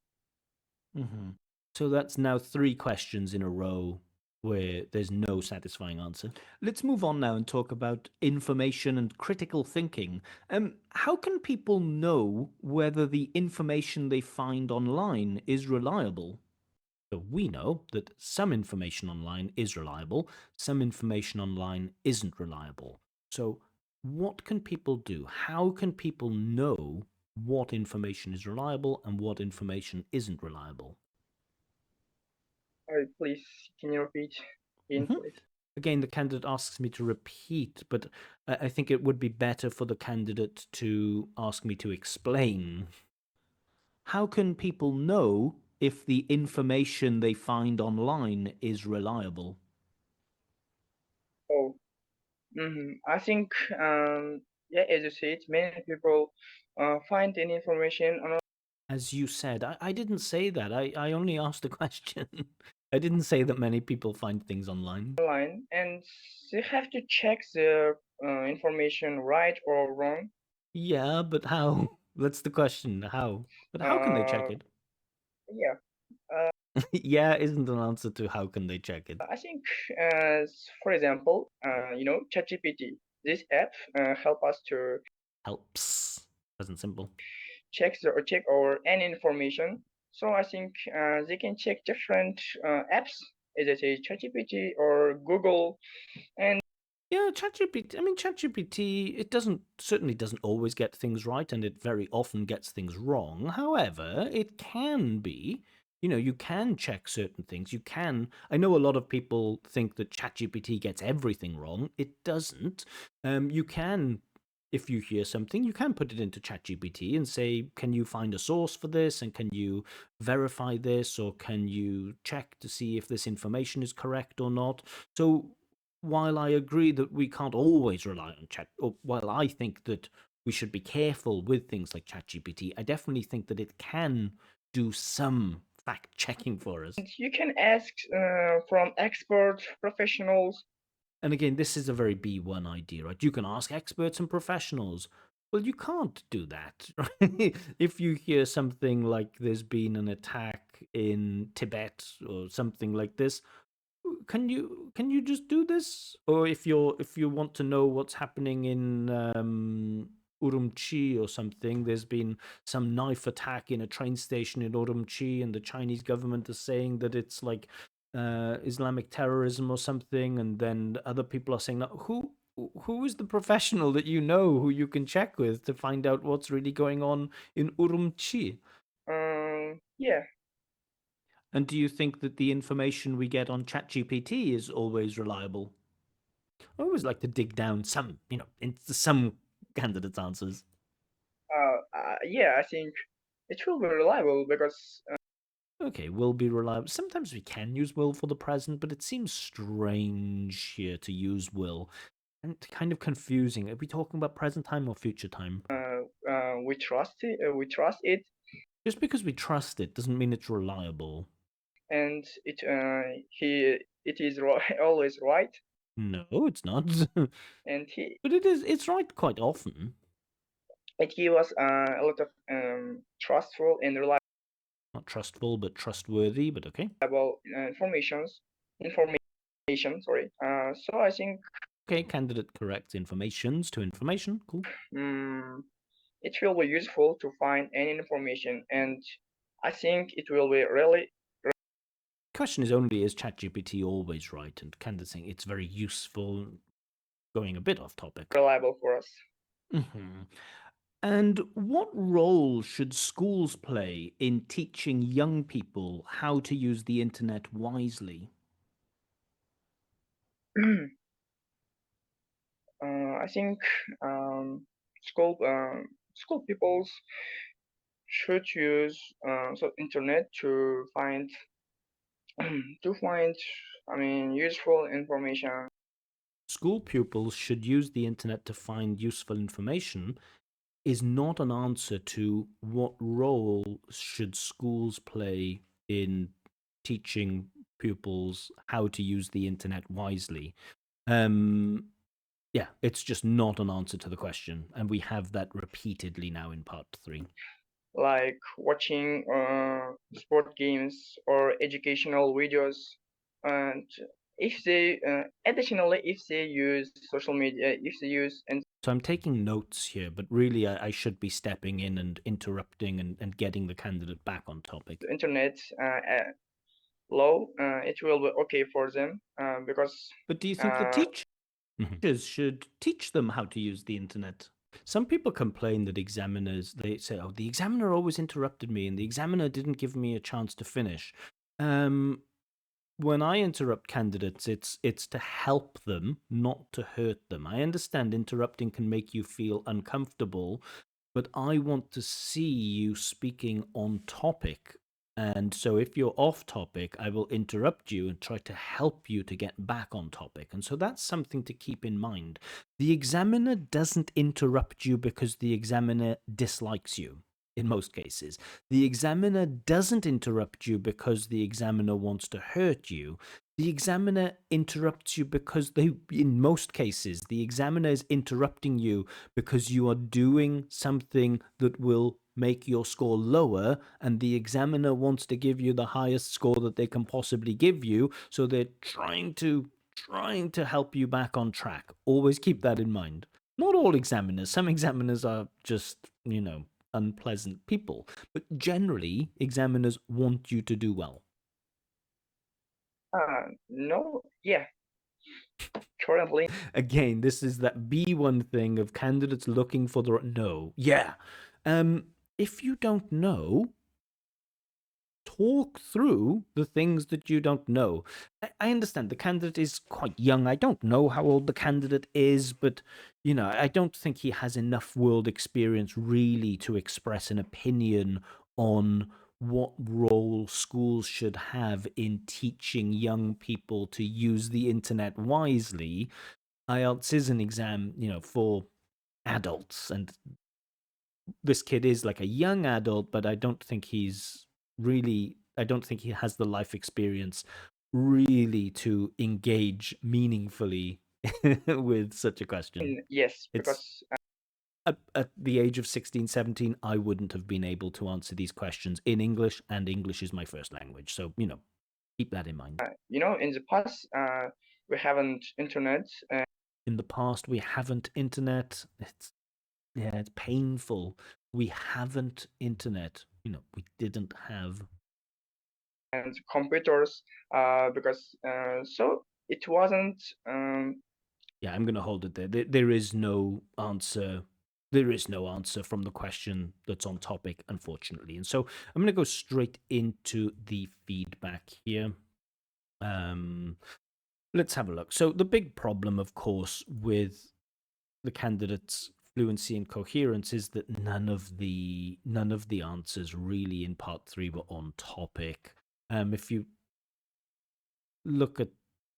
So that's now 3 questions in a row where there's no satisfying answer. Let's move on now and talk about information and critical thinking. How can people know whether the information they find online is reliable? So we know that some information online is reliable, some information online isn't reliable. So what can people do? How can people know what information is reliable and what information isn't reliable? Please, can you repeat again, please? Again, the candidate asks me to repeat, but I think it would be better for the candidate to ask me to explain. How can people know if the information they find online is reliable? Oh, I think, yeah, as you said, many people find any information online. As you said, I didn't say that. I only asked a question. I didn't say that many people find things online. And they have to check the information right or wrong. Yeah, but how? That's the question. How? But how can they check it? Yeah, Yeah, isn't an answer to how can they check it. I think, for example, ChatGPT. This app help us to Helps. Present simple. check our any information. So I think they can check different apps, as I say, ChatGPT or Google, and Yeah, ChatGPT. I mean, ChatGPT. It certainly doesn't always get things right, and it very often gets things wrong. However, it can be. You can check certain things. You can. I know a lot of people think that ChatGPT gets everything wrong. It doesn't. You can, if you hear something, you can put it into ChatGPT and say, "Can you find a source for this? And can you verify this? Or can you check to see if this information is correct or not?" So while I agree that we can't always rely on Chat, or while I think that we should be careful with things like ChatGPT, I definitely think that it can do some fact checking for us. you can ask from expert professionals. And again, this is a very B1 idea, right? You can ask experts and professionals. Well, you can't do that, right? If you hear something like there's been an attack in Tibet or something like this, can you just do this? Or if you want to know what's happening in Urumqi or something, there's been some knife attack in a train station in Urumqi, and the Chinese government is saying that it's like Islamic terrorism or something, and then other people are saying that who is the professional that you know who you can check with to find out what's really going on in Urumqi? Yeah, And do you think that the information we get on ChatGPT is always reliable? I always like to dig down into some candidates' answers. yeah, I think it will be reliable because Okay, will be reliable. Sometimes we can use will for the present, but it seems strange here to use will. And kind of confusing. Are we talking about present time or future time? we trust it. We trust it, Just because we trust it doesn't mean it's reliable. and it is always right. No, it's not. And But it's right quite often. it gives us a lot of trustful and Not trustful, but trustworthy, but okay. reliable information. Sorry. So I think Okay, candidate corrects informations to information. Cool. it will be useful to find any information, and I think it will be really question is only, is ChatGPT always right? And candidates saying it's very useful, going a bit off topic. reliable for us. Mhm. And what role should schools play in teaching young people how to use the internet wisely? I think um, school school peoples should use internet to find useful information. School pupils should use the internet to find useful information is not an answer to what role should schools play in teaching pupils how to use the internet wisely. Yeah, it's just not an answer to the question, and we have that repeatedly now in part 3. Like watching sport games or educational videos, and if they additionally if they use social media, if they use So I'm taking notes here, but really I should be stepping in and interrupting and getting the candidate back on topic. internet low, it will be okay for them because But do you think the teachers should teach them how to use the internet? Some people complain that examiners, they say, oh, the examiner always interrupted me and the examiner didn't give me a chance to finish. When I interrupt candidates, it's to help them, not to hurt them. I understand interrupting can make you feel uncomfortable, but I want to see you speaking on topic. And so if you're off topic, I will interrupt you and try to help you to get back on topic. And so that's something to keep in mind. The examiner doesn't interrupt you because the examiner dislikes you. In most cases, the examiner doesn't interrupt you because the examiner wants to hurt you. The examiner interrupts you because in most cases, the examiner is interrupting you because you are doing something that will make your score lower, and the examiner wants to give you the highest score that they can possibly give you, so they're trying to help you back on track. Always keep that in mind. Not all examiners. Some examiners are just, unpleasant people, but generally examiners want you to do well. no, yeah, currently. Again, this is that B1 thing of candidates looking for the no. Yeah. If you don't know, talk through the things that you don't know. I understand the candidate is quite young. I don't know how old the candidate is, but I don't think he has enough world experience really to express an opinion on what role schools should have in teaching young people to use the internet wisely. IELTS is an exam, for adults, and this kid is like a young adult, but I don't think he has the life experience really to engage meaningfully with such a question. Yes, It's because at the age of 16, 17, I wouldn't have been able to answer these questions in English, and English is my first language. So, keep that in mind. in the past, we haven't internet. In the past, we haven't internet. It's painful. We haven't internet. We didn't have. And computers, because so it wasn't. Yeah, I'm going to hold it there. There is no answer. There is no answer from the question that's on topic, unfortunately. And so I'm going to go straight into the feedback here. Let's have a look. So the big problem, of course, with the candidates' fluency and coherence is that none of the answers really in part 3 were on topic. If you look at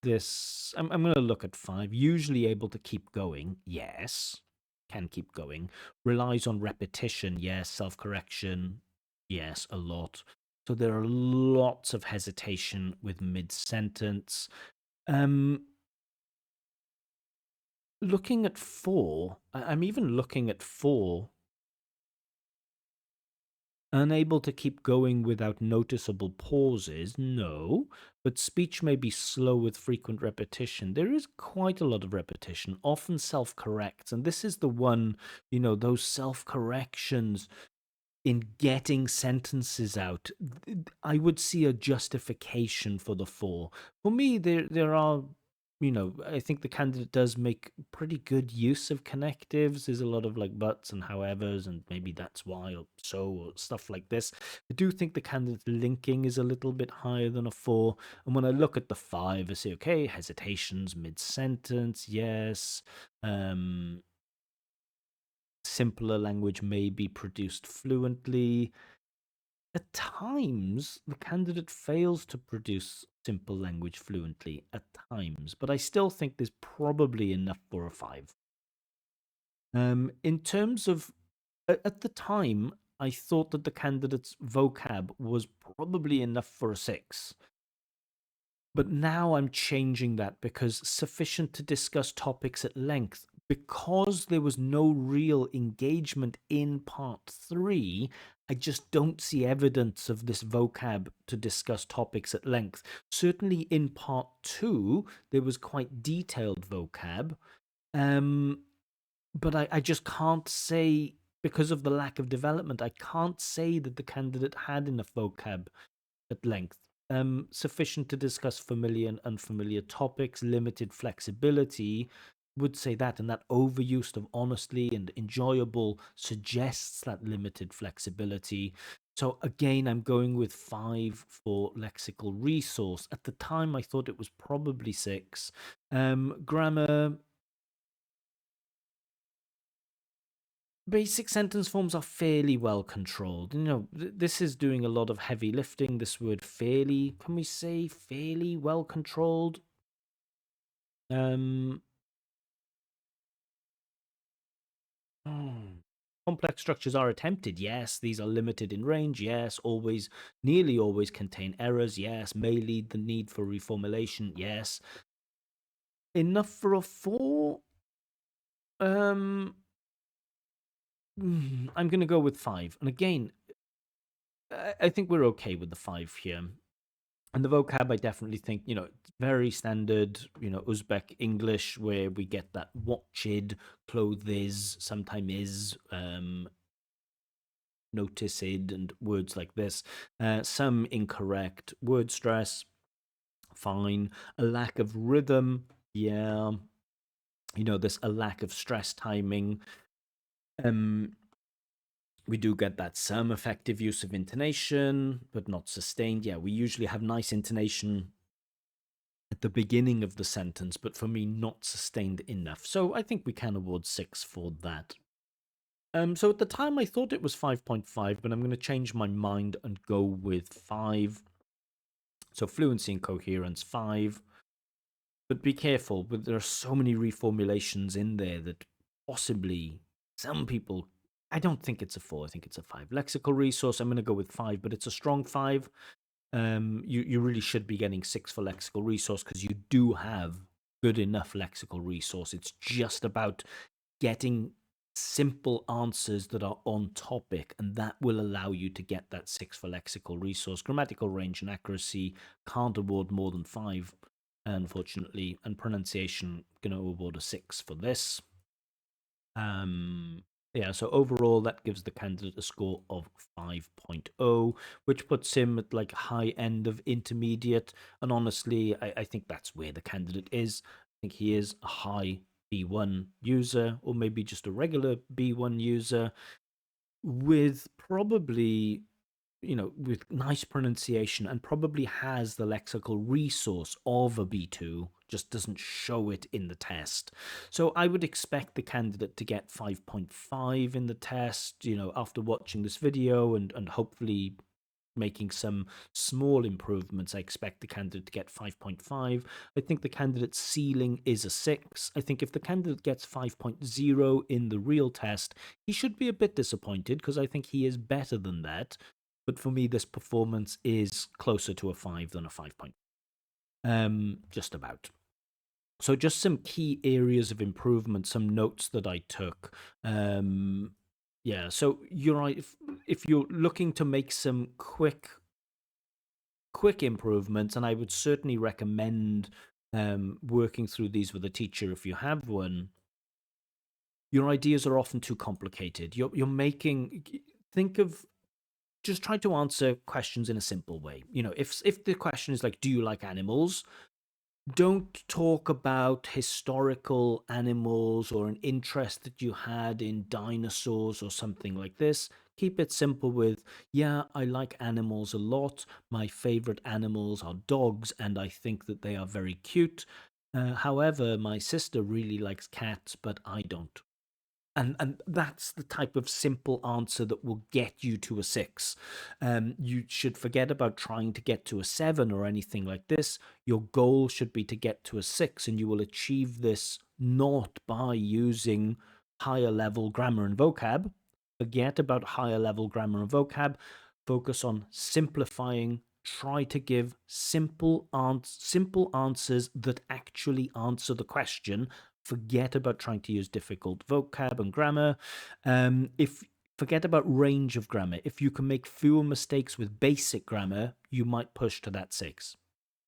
this, I'm going to look at 5. Usually able to keep going, yes, can keep going. Relies on repetition, yes. Self-correction, yes, a lot. So there are lots of hesitation with mid-sentence. Looking at 4, I'm even looking at 4. Unable to keep going without noticeable pauses, no, but speech may be slow with frequent repetition. There is quite a lot of repetition, often self-corrects, and this is the one, those self-corrections. in getting sentences out, I would see a justification for the 4. For me, there are, I think the candidate does make pretty good use of connectives. There's a lot of like buts and howevers, and maybe that's why, or so, or stuff like this. I do think the candidate linking is a little bit higher than a 4. And when I look at the 5, I say, okay, hesitations mid-sentence, yes. Simpler language may be produced fluently. At times, the candidate fails to produce simple language fluently at times, but I still think there's probably enough for a 5. In terms of, at the time, I thought that the candidate's vocab was probably enough for a 6. But now I'm changing that because sufficient to discuss topics at length. Because there was no real engagement in part 3, I just don't see evidence of this vocab to discuss topics at length. Certainly in part 2, there was quite detailed vocab. But I just can't say, because of the lack of development, I can't say that the candidate had enough vocab at length. Sufficient to discuss familiar and unfamiliar topics, limited flexibility, would say that, and that overuse of honestly and enjoyable suggests that limited flexibility. So again, I'm going with 5 for lexical resource. At the time, I thought it was probably 6. Grammar, basic sentence forms are fairly well controlled. This is doing a lot of heavy lifting. This word fairly, can we say fairly well controlled? Complex structures are attempted. Yes. These are limited in range. Yes. Always, nearly always contain errors. Yes. May lead the need for reformulation. Yes. Enough for a 4? I'm going to go with 5. And again, I think we're okay with the 5 here. And the vocab, I definitely think, it's very standard, Uzbek English, where we get that watched, clothes, sometime is, noticed, and words like this. Some incorrect word stress, fine. A lack of rhythm, yeah. There's a lack of stress timing. We do get that some effective use of intonation, but not sustained. Yeah, we usually have nice intonation at the beginning of the sentence, but for me, not sustained enough. So I think we can award 6 for that. So at the time, I thought it was 5.5, but I'm going to change my mind and go with 5. So fluency and coherence, 5. But be careful, but there are so many reformulations in there that possibly some people, I don't think it's a 4, I think it's a 5. Lexical resource, I'm going to go with 5, but it's a strong 5. You really should be getting 6 for lexical resource because you do have good enough lexical resource. It's just about getting simple answers that are on topic, and that will allow you to get that 6 for lexical resource. Grammatical range and accuracy can't award more than 5, unfortunately, and pronunciation going to award a 6 for this. Yeah, so overall that gives the candidate a score of 5.0, which puts him at like high end of intermediate. And honestly, I think that's where the candidate is. I think he is a high B1 user, or maybe just a regular B1 user with probably, with nice pronunciation, and probably has the lexical resource of a B2, just doesn't show it in the test. So I would expect the candidate to get 5.5 in the test, after watching this video and hopefully making some small improvements. I expect the candidate to get 5.5. I think the candidate's ceiling is a 6. I think if the candidate gets 5.0 in the real test, he should be a bit disappointed because I think he is better than that. But for me, this performance is closer to a 5 than a 5. Just about. So just some key areas of improvement, some notes that I took. Yeah, so you're right. If you're looking to make some quick improvements, and I would certainly recommend working through these with a teacher if you have one, your ideas are often too complicated. You're making, think of just try to answer questions in a simple way. You know, if the question is like, do you like animals? Don't talk about historical animals or an interest that you had in dinosaurs or something like this. Keep it simple with, yeah, I like animals a lot. My favorite animals are dogs, and I think that they are very cute. However, my sister really likes cats, but I don't. And that's the type of simple answer that will get you to a 6. You should forget about trying to get to a 7 or anything like this. Your goal should be to get to a 6, and you will achieve this not by using higher level grammar and vocab. Forget about higher level grammar and vocab. Focus on simplifying. Try to give simple answers that actually answer the question. Forget about trying to use difficult vocab and grammar. If Forget about range of grammar. If you can make fewer mistakes with basic grammar, you might push to that 6.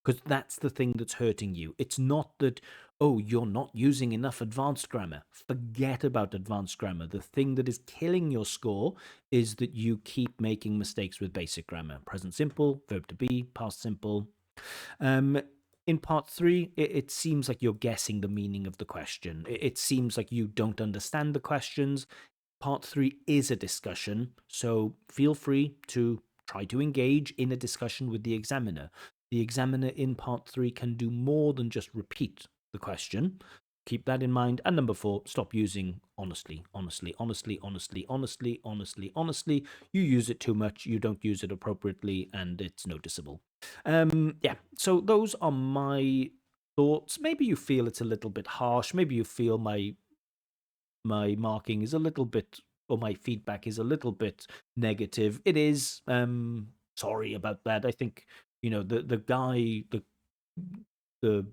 Because that's the thing that's hurting you. It's not that, oh, you're not using enough advanced grammar. Forget about advanced grammar. The thing that is killing your score is that you keep making mistakes with basic grammar. Present simple, verb to be, past simple. In part 3, it seems like you're guessing the meaning of the question. It seems like you don't understand the questions. Part 3 is a discussion, so feel free to try to engage in a discussion with the examiner. The examiner in part 3 can do more than just repeat the question. Keep that in mind. And number 4, stop using honestly, honestly, honestly, honestly, honestly, honestly, honestly. You use it too much, you don't use it appropriately, and it's noticeable. Yeah, so those are my thoughts. Maybe you feel it's a little bit harsh. Maybe you feel my marking is a little bit, or my feedback is a little bit negative. It is. Sorry about that. I think, you know, the guy, the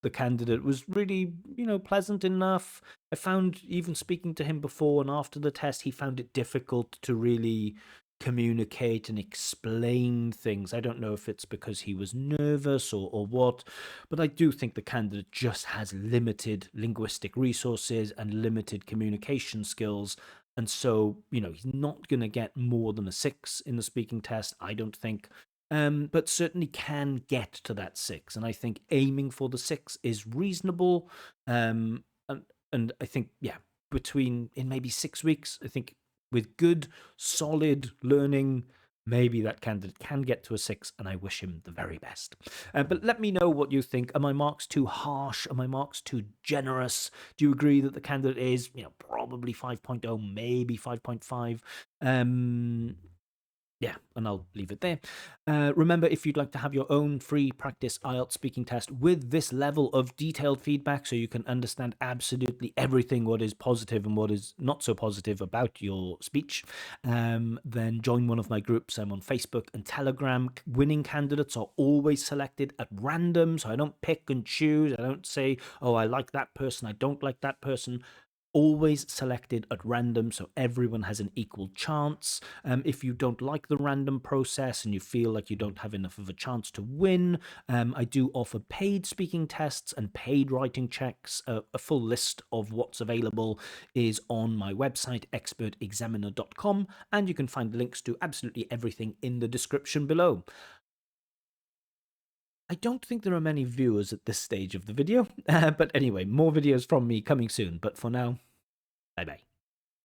the candidate was really, you know, pleasant enough. I found, even speaking to him before and after the test, he found it difficult to really communicate and explain things. I don't know if it's because he was nervous or what, but I do think the candidate just has limited linguistic resources and limited communication skills. And so, you know, he's not going to get more than a 6 in the speaking test, I don't think. But certainly can get to that 6. And I think aiming for the 6 is reasonable. And I think, yeah, in maybe 6 weeks, I think with good, solid learning, maybe that candidate can get to a 6, and I wish him the very best. But let me know what you think. Are my marks too harsh? Are my marks too generous? Do you agree that the candidate is, you know, probably 5.0, maybe 5.5? Yeah, and I'll leave it there. Remember, if you'd like to have your own free practice IELTS speaking test with this level of detailed feedback so you can understand absolutely everything, what is positive and what is not so positive about your speech, then join one of my groups. I'm on Facebook and Telegram. Winning candidates are always selected at random, so I don't pick and choose. I don't say, oh, I like that person, I don't like that person. Always selected at random, so everyone has an equal chance. If you don't like the random process and you feel like you don't have enough of a chance to win, I do offer paid speaking tests and paid writing checks. A full list of what's available is on my website, expertexaminer.com, and you can find links to absolutely everything in the description below. I don't think there are many viewers at this stage of the video, but anyway, more videos from me coming soon. But for now, bye-bye.